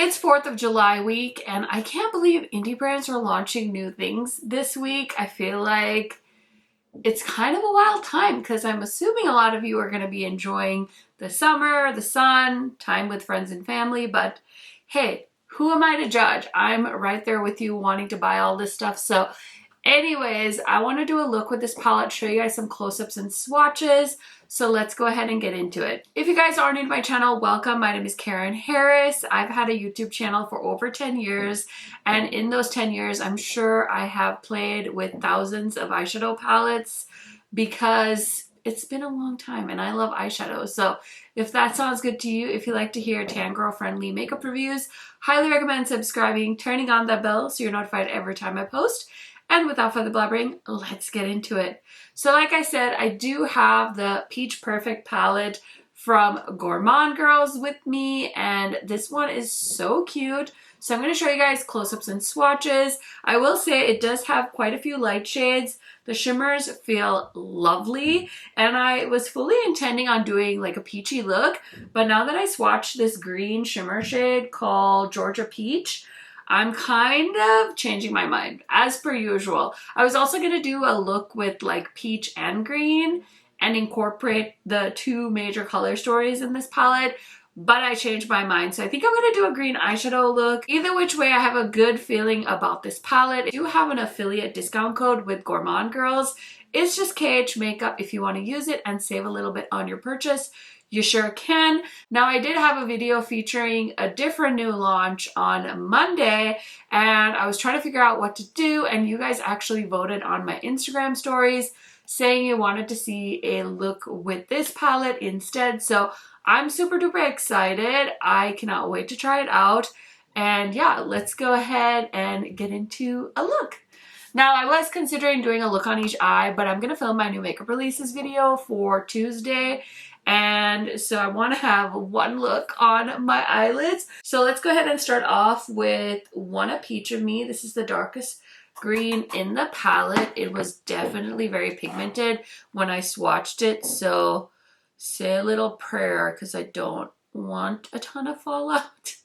It's 4th of July week, and I can't believe indie brands are launching new things this week. I feel like it's kind of a wild time because I'm assuming a lot of you are going to be enjoying the summer, the sun, time with friends and family, but hey, who am I to judge? I'm right there with you wanting to buy all this stuff. So anyways, I want to do a look with this palette, show you guys some close-ups and swatches. So let's go ahead and get into it. If you guys are new to my channel, welcome. My name is KARENHARRIS. I've had a YouTube channel for over 10 years. And in those 10 years, I'm sure I have played with thousands of eyeshadow palettes because it's been a long time and I love eyeshadow. So if that sounds good to you, if you like to hear tan girl friendly makeup reviews, highly recommend subscribing, turning on that bell so you're notified every time I post. And without further blabbering, let's get into it. So like I said, I do have the Peach Perfect palette from Gourmand Girls with me, and this one is so cute. So I'm going to show you guys close-ups and swatches. I will say it does have quite a few light shades. The shimmers feel lovely, and I was fully intending on doing like a peachy look, but now that I swatched this green shimmer shade called Georgia Peach, I'm kind of changing my mind, as per usual. I was also going to do a look with like peach and green and incorporate the two major color stories in this palette, but I changed my mind. So I think I'm going to do a green eyeshadow look. Either which way, I have a good feeling about this palette. I do have an affiliate discount code with Gourmand Girls. It's just KHMAKEUP if you want to use it and save a little bit on your purchase. You sure can. Now, I did have a video featuring a different new launch on Monday, and I was trying to figure out what to do, and you guys actually voted on my Instagram stories saying you wanted to see a look with this palette instead. So I'm super duper excited. I cannot wait to try it out. And yeah, let's go ahead and get into a look. Now, I was considering doing a look on each eye, but I'm going to film my new makeup releases video for Tuesday. And so I want to have one look on my eyelids. So let's go ahead and start off with Wanna Peach of Me. This is the darkest green in the palette. It was definitely very pigmented when I swatched it. So say a little prayer because I don't want a ton of fallout.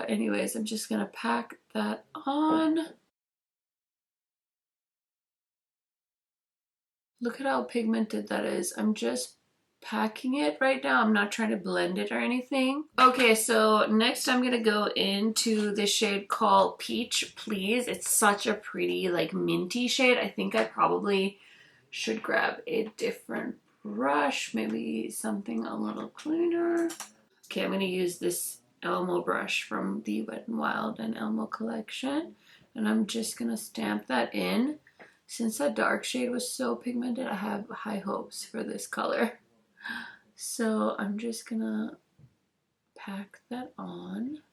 Anyways, I'm just going to pack that on. Look at how pigmented that is. I'm just packing it right now. I'm not trying to blend it or anything. Okay, so next I'm gonna go into this shade called Peach Please. It's such a pretty like minty shade. I think I probably should grab a different brush, maybe something a little cleaner. Okay, I'm gonna use this Elmo brush from the Wet n Wild and Elmo collection, and I'm just gonna stamp that in. Since that dark shade was so pigmented, I have high hopes for this color. So I'm just gonna pack that on.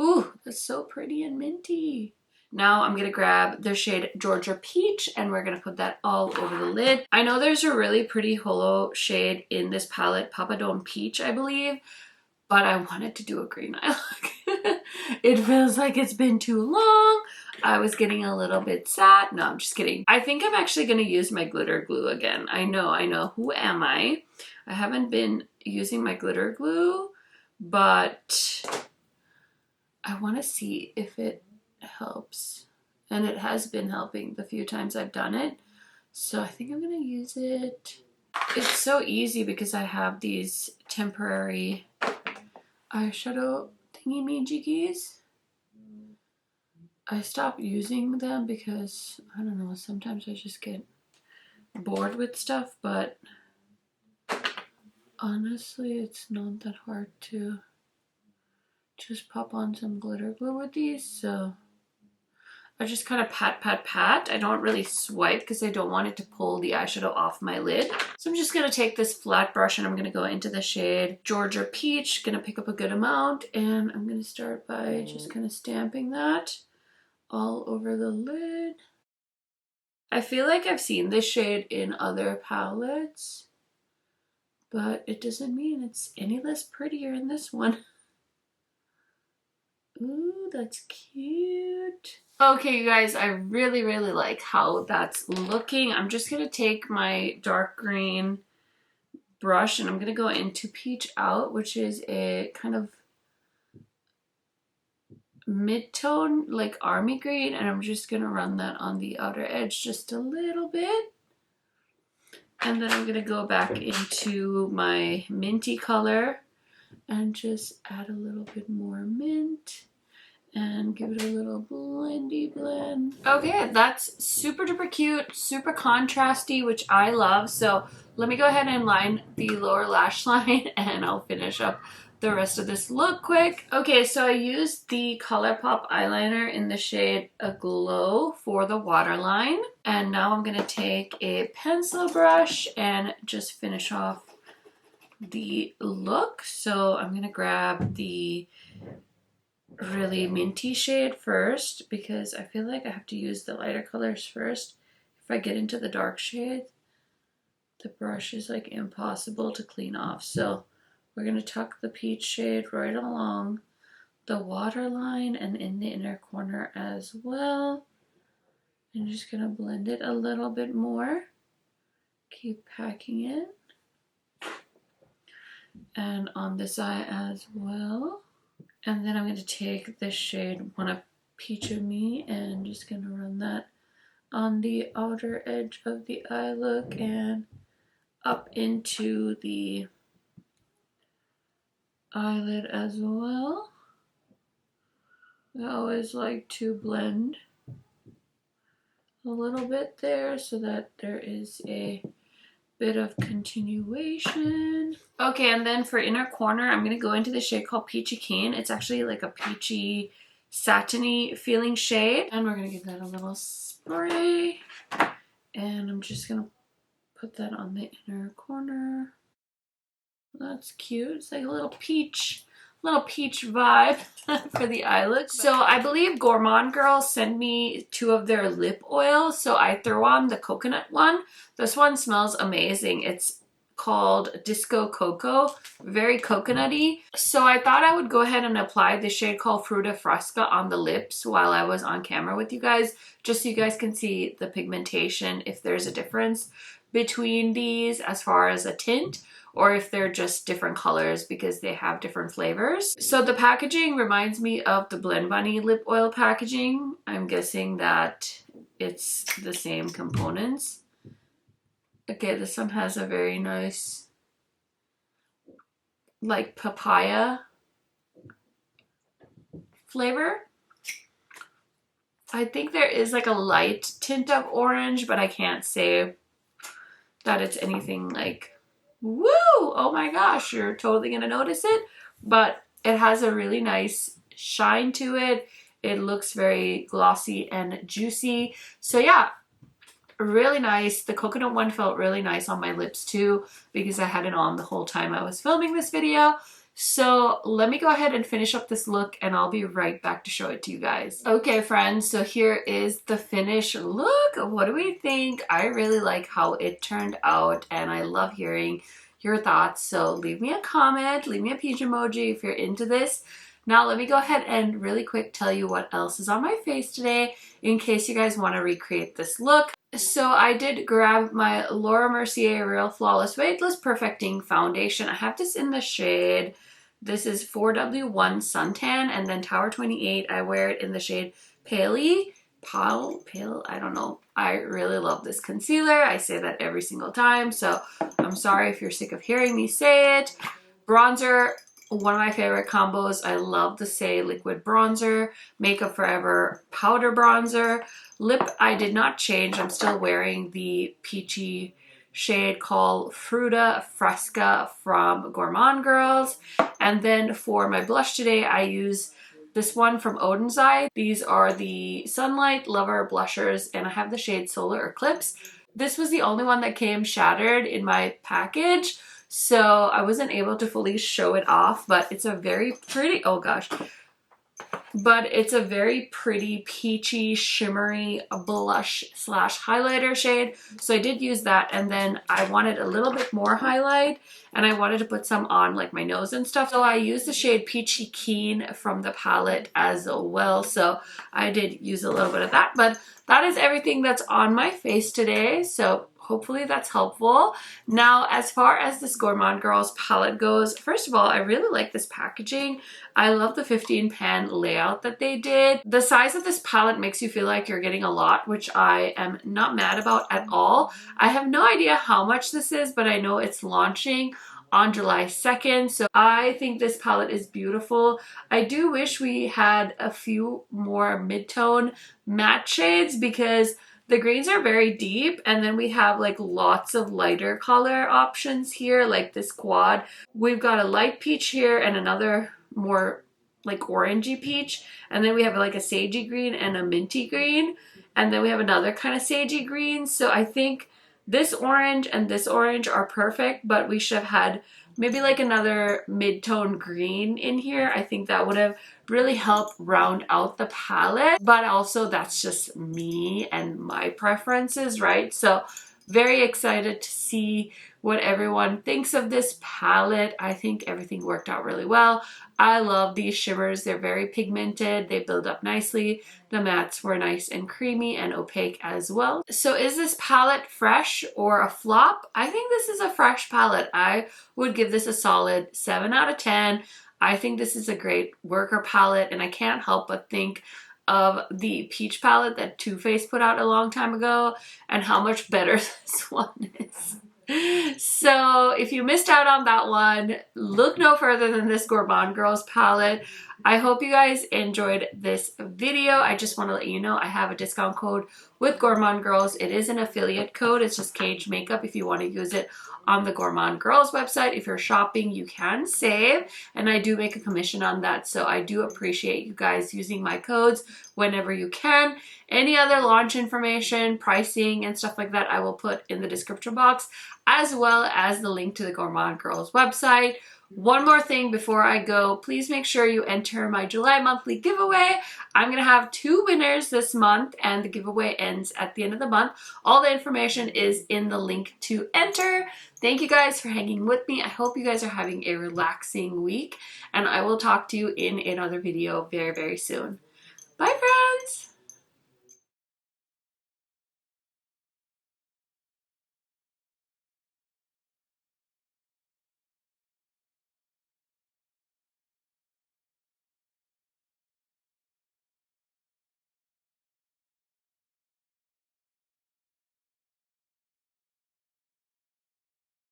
Ooh, that's so pretty and minty. Now I'm gonna grab the shade Georgia Peach and we're gonna put that all over the lid. I know there's a really pretty holo shade in this palette, Papadone Peach, I believe, but I wanted to do a green eye look. It feels like it's been too long. I was getting a little bit sad. No, I'm just kidding. I think I'm actually going to use my glitter glue again. I know. Who am I? I haven't been using my glitter glue, but I want to see if it helps. And it has been helping the few times I've done it. So I think I'm going to use it. It's so easy because I have these temporary eyeshadow thingy-majiggies. I stopped using them because, I don't know, sometimes I just get bored with stuff, but honestly, it's not that hard to just pop on some glitter glue with these, so I just kind of pat. I don't really swipe because I don't want it to pull the eyeshadow off my lid. So I'm just going to take this flat brush and I'm going to go into the shade Georgia Peach. Going to pick up a good amount and I'm going to start by just kind of stamping that all over the lid. I feel like I've seen this shade in other palettes, but it doesn't mean it's any less prettier in this one. Ooh, that's cute. Okay, you guys, I really like how that's looking. I'm just going to take my dark green brush, and I'm going to go into Peach Out, which is a kind of mid-tone, like army green, and I'm just going to run that on the outer edge just a little bit. And then I'm going to go back into my minty color and just add a little bit more mint and give it a little blendy blend. Okay, that's super duper cute, super contrasty, which I love. So let me go ahead and line the lower lash line and I'll finish up the rest of this look quick. Okay, so I used the ColourPop eyeliner in the shade Aglow for the waterline. And now I'm gonna take a pencil brush and just finish off the look. So I'm gonna grab the really minty shade first because I feel like I have to use the lighter colors first. If I get into the dark shade, the brush is like impossible to clean off. So we're going to tuck the peach shade right along the waterline and in the inner corner as well. I'm just going to blend it a little bit more. Keep packing it. And on this eye as well. And then I'm going to take this shade Wanna Peach of Me and just going to run that on the outer edge of the eye look and up into the eyelid as well. I always like to blend a little bit there so that there is a bit of continuation. Okay, and then for inner corner, I'm going to go into the shade called Peachy Keen. It's actually like a peachy, satiny feeling shade. And we're going to give that a little spray. And I'm just going to put that on the inner corner. That's cute. It's like a little peach vibe for the eye look. So I believe Gourmand girls send me 2 of their lip oils. So I threw on the coconut one. This one smells amazing. It's called Disco Cocoa, very coconutty. So I thought I would go ahead and apply the shade called Fruta Fresca on the lips while I was on camera with you guys, just so you guys can see the pigmentation, if there's a difference between these as far as a tint, or if they're just different colors because they have different flavors. So the packaging reminds me of the Blend Bunny lip oil packaging. I'm guessing that it's the same components. Okay, this one has a very nice, like papaya flavor. I think there is like a light tint of orange, but I can't say that it's anything like, woo, oh my gosh, you're totally gonna notice it. But it has a really nice shine to it. It looks very glossy and juicy. So yeah, really nice. The coconut one felt really nice on my lips too because I had it on the whole time I was filming this video. So let me go ahead and finish up this look and I'll be right back to show it to you guys. Okay friends, so here is the finished look. What do we think? I really like how it turned out and I love hearing your thoughts. So leave me a comment, leave me a peach emoji if you're into this. Now let me go ahead and really quick tell you what else is on my face today in case you guys want to recreate this look. So I did grab my Laura Mercier Real Flawless Weightless Perfecting Foundation. I have this in the shade, this is 4W1 Suntan, and then Tower 28, I wear it in the shade Pale, I don't know. I really love this concealer. I say that every single time, so I'm sorry if you're sick of hearing me say it. Bronzer, one of my favorite combos. I love the Say Liquid Bronzer, Makeup Forever Powder Bronzer. Lip, I did not change. I'm still wearing the peachy shade called Fruta Fresca from Gourmand Girls. And then for my blush today, I use this one from Oden's Eye. These are the Sunlight Lover blushers, and I have the shade Solar Eclipse. This was the only one that came shattered in my package, so I wasn't able to fully show it off, but it's a very pretty, oh gosh. But it's a very pretty peachy shimmery blush slash highlighter shade. So I did use that, and then I wanted a little bit more highlight and I wanted to put some on like my nose and stuff. So I used the shade Peachy Keen from the palette as well. So I did use a little bit of that, but that is everything that's on my face today. So hopefully that's helpful. Now, as far as this Gourmand Girls palette goes, first of all, I really like this packaging. I love the 15 pan layout that they did. The size of this palette makes you feel like you're getting a lot, which I am not mad about at all. I have no idea how much this is, but I know it's launching on July 2nd. So I think this palette is beautiful. I do wish we had a few more mid-tone matte shades because the greens are very deep, and then we have like lots of lighter color options here, like this quad. We've got a light peach here and another more like orangey peach, and then we have like a sagey green and a minty green, and then we have another kind of sagey green. So I think this orange and this orange are perfect, but we should have had maybe like another mid-tone green in here. I think that would have really helped round out the palette, but also that's just me and my preferences, right? So very excited to see what everyone thinks of this palette. I think everything worked out really well. I love these shimmers. They're very pigmented. They build up nicely. The mattes were nice and creamy and opaque as well. So is this palette fresh or a flop? I think this is a fresh palette. I would give this a solid 7 out of 10. I think this is a great worker palette, and I can't help but think of the peach palette that Too Faced put out a long time ago and how much better this one is. So if you missed out on that one, look no further than this Gourmand Girls palette. I hope you guys enjoyed this video. I just want to let you know I have a discount code with Gourmand Girls. It is an affiliate code. It's just KHMAKEUP if you want to use it on the Gourmand Girls website. If you're shopping, you can save, and I do make a commission on that, so I do appreciate you guys using my codes whenever you can. Any other launch information, pricing, and stuff like that I will put in the description box, as well as the link to the Gourmand Girls website. One more thing before I go, please make sure you enter my July monthly giveaway. I'm going to have 2 winners this month, and the giveaway ends at the end of the month. All the information is in the link to enter. Thank you guys for hanging with me. I hope you guys are having a relaxing week, and I will talk to you in another video very, very soon. Bye, friends!